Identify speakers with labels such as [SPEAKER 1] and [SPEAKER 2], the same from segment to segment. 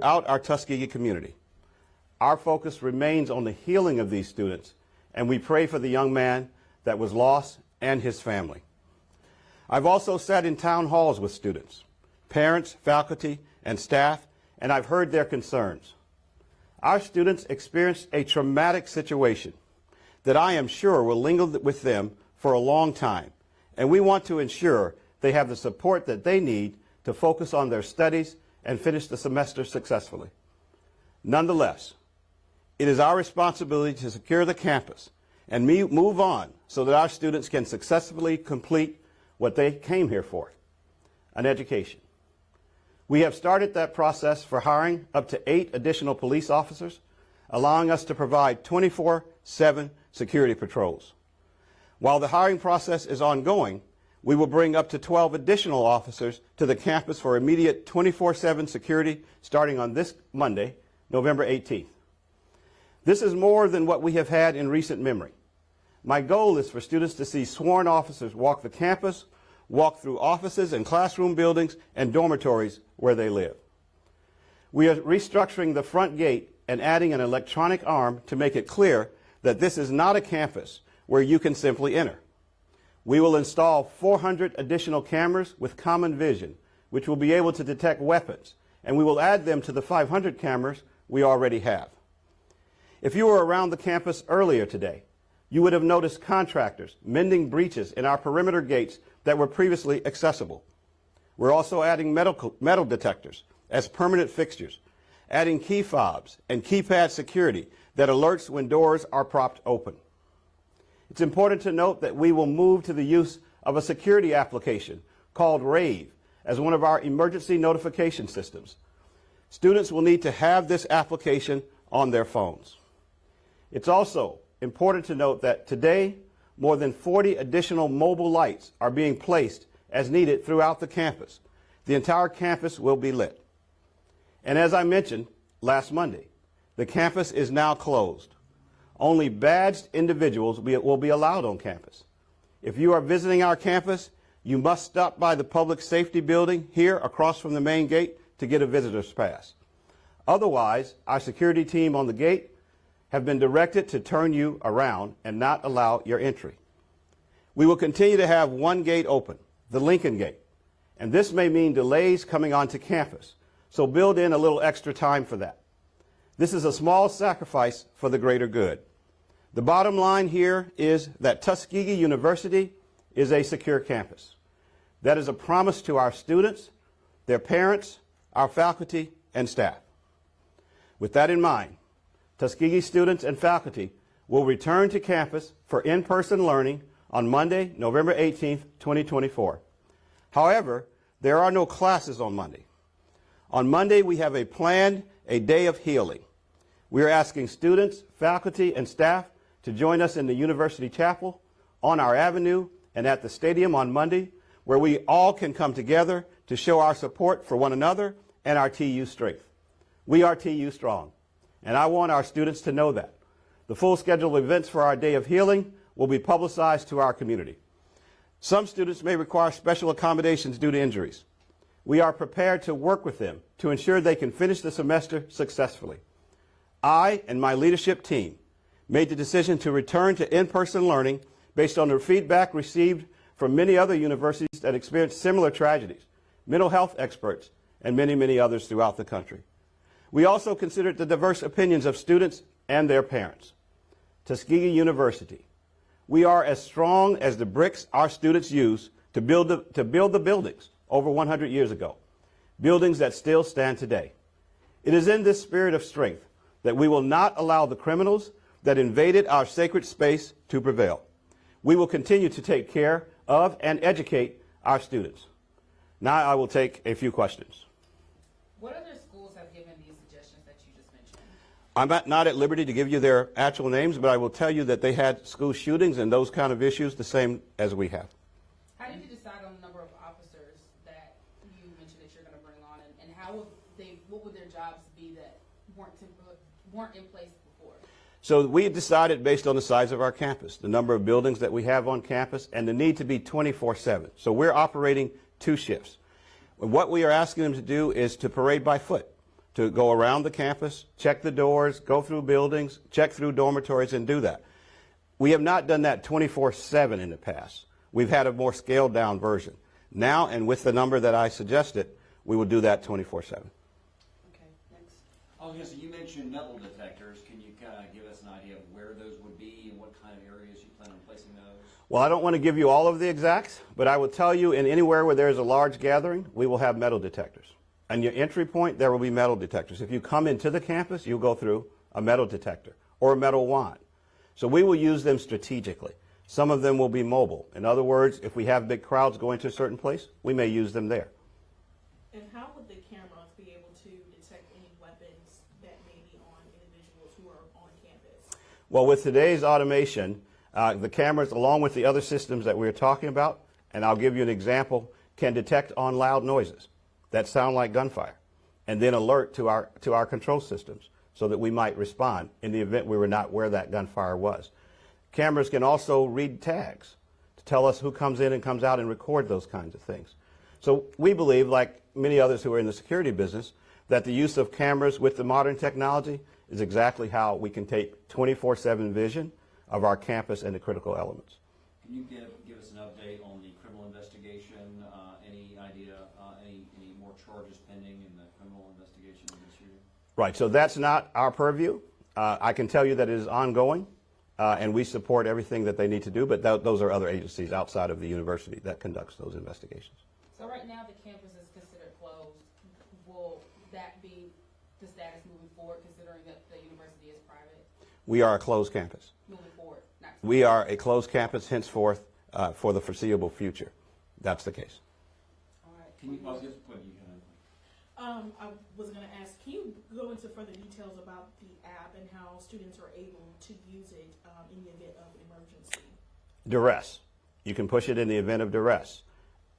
[SPEAKER 1] throughout our Tuskegee community. Our focus remains on the healing of these students, and we pray for the young man that was lost and his family. I've also sat in town halls with students, parents, faculty, and staff, and I've heard their concerns. Our students experienced a traumatic situation that I am sure will linger with them for a long time, and we want to ensure they have the support that they need to focus on their studies and finish the semester successfully. Nonetheless, it is our responsibility to secure the campus and move on so that our students can successfully complete what they came here for, an education. We have started that process for hiring up to 8 additional police officers, allowing us to provide 24/7 security patrols. While the hiring process is ongoing, we will bring up to 12 additional officers to the campus for immediate 24/7 security starting on this Monday, November 18th. This is more than what we have had in recent memory. My goal is for students to see sworn officers walk the campus, walk through offices and classroom buildings and dormitories where they live. We are restructuring the front gate and adding an electronic arm to make it clear that this is not a campus where you can simply enter. We will install 400 additional cameras with common vision, which will be able to detect weapons, and we will add them to the 500 cameras we already have. If you were around the campus earlier today, you would have noticed contractors mending breaches in our perimeter gates that were previously accessible. We're also adding metal detectors as permanent fixtures, adding key fobs and keypad security that alerts when doors are propped open. It's important to note that we will move to the use of a security application called RAVE as one of our emergency notification systems. Students will need to have this application on their phones. It's also important to note that today, more than 40 additional mobile lights are being placed as needed throughout the campus. The entire campus will be lit. And as I mentioned last Monday, the campus is now closed. Only badged individuals will be allowed on campus. If you are visiting our campus, you must stop by the public safety building here across from the main gate to get a visitor's pass. Otherwise, our security team on the gate have been directed to turn you around and not allow your entry. We will continue to have one gate open, the Lincoln Gate, and this may mean delays coming onto campus, so build in a little extra time for that. This is a small sacrifice for the greater good. The bottom line here is that Tuskegee University is a secure campus. That is a promise to our students, their parents, our faculty, and staff. With that in mind, Tuskegee students and faculty will return to campus for in-person learning on Monday, November 18th, 2024. However, there are no classes on Monday. On Monday, we have planned a day of healing. We are asking students, faculty, and staff to join us in the University Chapel, on our avenue, and at the stadium on Monday, where we all can come together to show our support for one another and our TU strength. We are TU strong, and I want our students to know that. The full schedule of events for our Day of Healing will be publicized to our community. Some students may require special accommodations due to injuries. We are prepared to work with them to ensure they can finish the semester successfully. I and my leadership team made the decision to return to in-person learning based on the feedback received from many other universities that experienced similar tragedies, mental health experts, and many, many others throughout the country. We also considered the diverse opinions of students and their parents. Tuskegee University. We are as strong as the bricks our students use to build the buildings over 100 years ago, buildings that still stand today. It is in this spirit of strength that we will not allow the criminals that invaded our sacred space to prevail. We will continue to take care of and educate our students. Now I will take a few questions.
[SPEAKER 2] What other schools have given these suggestions that you just mentioned?
[SPEAKER 1] I'm not at liberty to give you their actual names, but I will tell you that they had school shootings and those kind of issues the same as we have.
[SPEAKER 2] How did you decide on the number of officers that you mentioned that you're going to bring on, and what would their jobs be that weren't in place before?
[SPEAKER 1] So we decided based on the size of our campus, the number of buildings that we have on campus, and the need to be 24/7. So we're operating 2 shifts. What we are asking them to do is to parade by foot. to go around the campus, check the doors, go through buildings, check through dormitories, and do that. We have not done that 24/7 in the past. We've had a more scaled down version. Now, and with the number that I suggested, we will do that 24/7.
[SPEAKER 3] Okay, next.
[SPEAKER 4] Oh, yes, you mentioned metal detectors. Can you kind of give us an idea of where those would be and what kind of areas you plan on placing those?
[SPEAKER 1] Well, I don't want to give you all of the exacts, but I will tell you in anywhere where there's a large gathering, we will have metal detectors. And your entry point, there will be metal detectors. If you come into the campus, you'll go through a metal detector or a metal wand. So we will use them strategically. Some of them will be mobile. In other words, if we have big crowds going to a certain place, we may use them there.
[SPEAKER 5] And how would the cameras be able to detect any weapons that may be on individuals who are on campus?
[SPEAKER 1] Well, with today's automation, the cameras, along with the other systems that we're talking about, and I'll give you an example, can detect on loud noises that sound like gunfire, and then alert to our control systems so that we might respond in the event we were not where that gunfire was. Cameras can also read tags to tell us who comes in and comes out and record those kinds of things. So we believe, like many others who are in the security business, that the use of cameras with the modern technology is exactly how we can take 24/7 vision of our campus and the critical elements.
[SPEAKER 4] Can you give us an update on the criminal investigation? Any idea, any more charges pending in the criminal investigation against you?
[SPEAKER 1] Right, so that's not our purview. I can tell you that it is ongoing, and we support everything that they need to do, but those are other agencies outside of the university that conducts those investigations.
[SPEAKER 2] So right now, the campus is considered closed. Will that be the status moving forward, considering that the university is private?
[SPEAKER 1] We are a closed campus.
[SPEAKER 2] Moving forward, not
[SPEAKER 1] We are a closed campus henceforth for the foreseeable future. That's the case.
[SPEAKER 3] All right.
[SPEAKER 4] Can you, I was just putting you kind of.
[SPEAKER 5] I was going to ask, can you go into further details about the app and how students are able to use it in the event of emergency?
[SPEAKER 1] Duress. You can push it in the event of duress.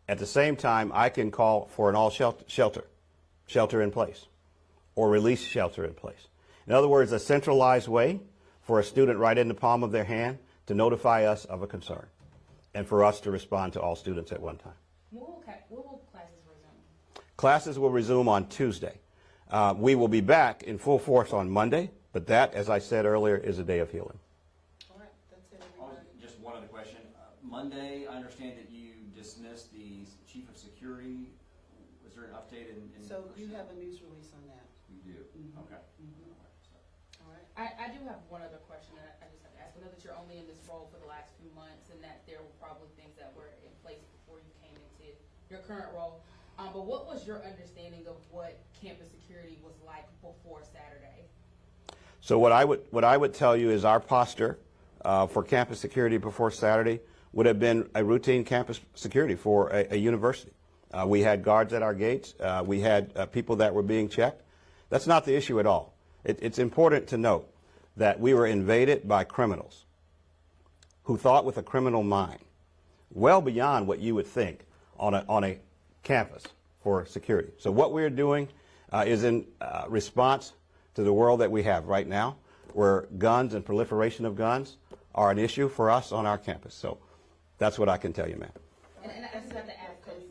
[SPEAKER 1] At the same time, I can call for an all shelter in place, or release shelter in place. In other words, a centralized way for a student right in the palm of their hand to notify us of a concern, and for us to respond to all students at one time.
[SPEAKER 2] When will classes resume?
[SPEAKER 1] Classes will resume on Tuesday. We will be back in full force on Monday, but that, as I said earlier, is a day of healing.
[SPEAKER 3] All right, that's it,
[SPEAKER 4] Oh,
[SPEAKER 3] everybody.
[SPEAKER 4] just one other question. Monday, I understand that you dismissed the chief of security. Was there an update in
[SPEAKER 3] So you have a news release on that.
[SPEAKER 4] You do?
[SPEAKER 3] Mhm.
[SPEAKER 4] Okay.
[SPEAKER 3] Mhm. All right.
[SPEAKER 2] I do have one other question that I just have to ask. I know that you're only in this role for the last few months, and that there were probably things that were in place before you came into your current role. But what was your understanding of what campus security was like before Saturday?
[SPEAKER 1] So what I would tell you is our posture for campus security before Saturday would have been a routine campus security for a university. We had guards at our gates. We had people that were being checked. That's not the issue at all. It's important to note that we were invaded by criminals who thought with a criminal mind, well beyond what you would think on a campus for security. So what we're doing is in response to the world that we have right now, where guns and proliferation of guns are an issue for us on our campus. So that's what I can tell you, ma'am.
[SPEAKER 2] And I just have to ask this.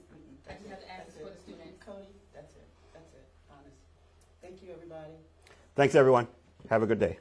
[SPEAKER 2] I just have to ask this for the students.
[SPEAKER 3] Cody, that's it, honest. Thank you, everybody.
[SPEAKER 1] Thanks, everyone. Have a good day.